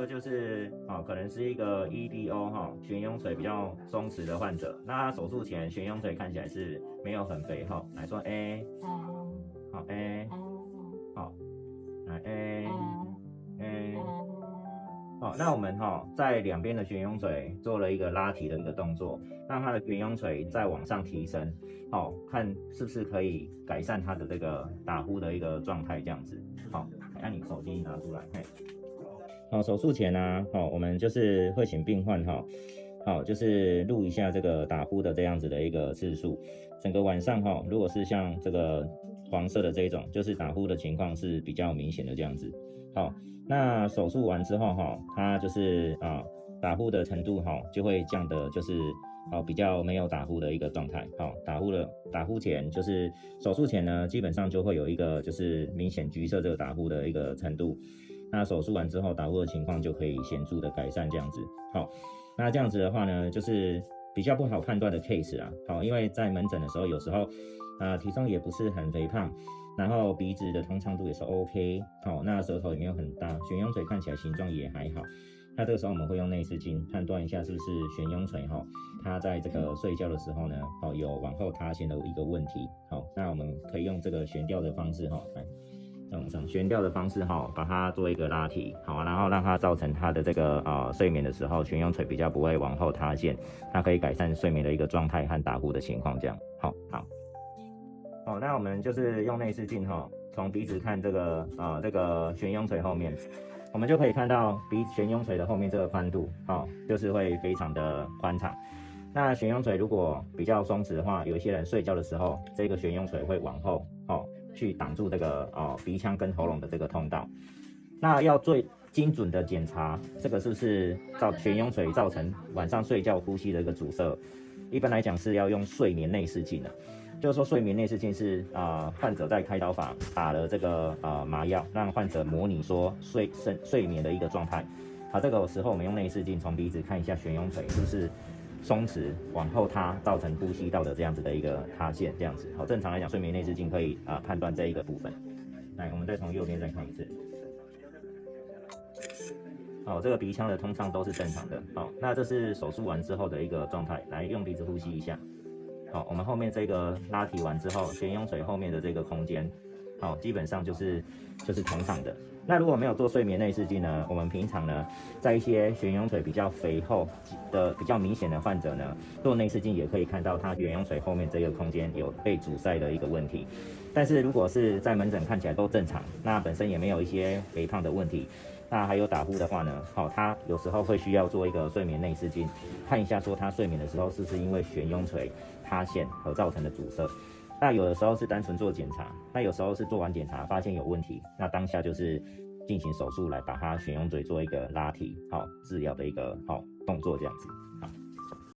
就是可能是一个 EDO 悬雍垂比较松弛的患者，那他手术前悬雍垂看起来是没有很肥厚，来说 A， 好 A， 好，来 A， 那我们在两边的悬雍垂做了一个拉提的一个动作，让他的悬雍垂再往上提升，看是不是可以改善他的这个打呼的一个状态这样子。好，那你手机拿出来，手术前呢，我们就是会请病患就是录一下这个打呼的这样子的一个次数，整个晚上如果是像这个黄色的这一种，就是打呼的情况是比较明显的这样子。那手术完之后它就是打呼的程度就会降的，就是比较没有打呼的一个状态。打呼前就是手术前呢，基本上就会有一个就是明显橘色这个打呼的一个程度。那手术完之后，打呼的情况就可以显著的改善这样子。那这样子的话呢，就是比较不好判断的 case 啦。因为在门诊的时候，有时候体重也不是很肥胖，然后鼻子的通畅度也是 OK， 那舌头也没有很大，悬雍垂看起来形状也还好。那这个时候我们会用内视镜判断一下是不是悬雍垂它在这个睡觉的时候呢有往后塌陷的一个问题。那我们可以用这个悬吊的方式来往上悬吊的方式把它做一个拉提，然后让它造成它的这个睡眠的时候悬雍垂比较不会往后塌陷，那可以改善睡眠的一个状态和打呼的情况这样。那我们就是用内视镜从鼻子看这个悬雍垂后面，我们就可以看到悬雍垂的后面这个宽度就是会非常的宽敞。那悬雍垂如果比较松弛的话，有一些人睡觉的时候，这个悬雍垂会往后去挡住这个鼻腔跟喉咙的这个通道。那要最精准的检查这个是不是悬雍垂造成晚上睡觉呼吸的一个阻塞，一般来讲是要用睡眠内视镜的。就是说睡眠内视镜是患者在开刀房打了这个麻药，让患者模拟说睡眠的一个状态。这个时候我们用内视镜从鼻子看一下悬雍垂是不是松弛往后塌，造成呼吸道的这样子的一个塌陷这样子。正常来讲睡眠内视镜可以判断这一个部分。来，我们再从右边再看一次。这个鼻腔的通畅都是正常的。那这是手术完之后的一个状态。来，用鼻子呼吸一下。我们后面这个拉提完之后，悬雍垂后面的这个空间，基本上就是通畅的。那如果没有做睡眠内视镜呢，我们平常呢，在一些悬雍垂比较肥厚的、比较明显的患者呢，做内视镜也可以看到他悬雍垂后面这个空间有被阻塞的一个问题。但是如果是在门诊看起来都正常，那本身也没有一些肥胖的问题，那还有打呼的话呢，他有时候会需要做一个睡眠内视镜，看一下说他睡眠的时候是不是因为悬雍垂塌陷而造成的阻塞。那有的时候是单纯做检查，那有时候是做完检查发现有问题，那当下就是进行手术来把它悬雍垂做一个拉提治疗的一个动作这样子。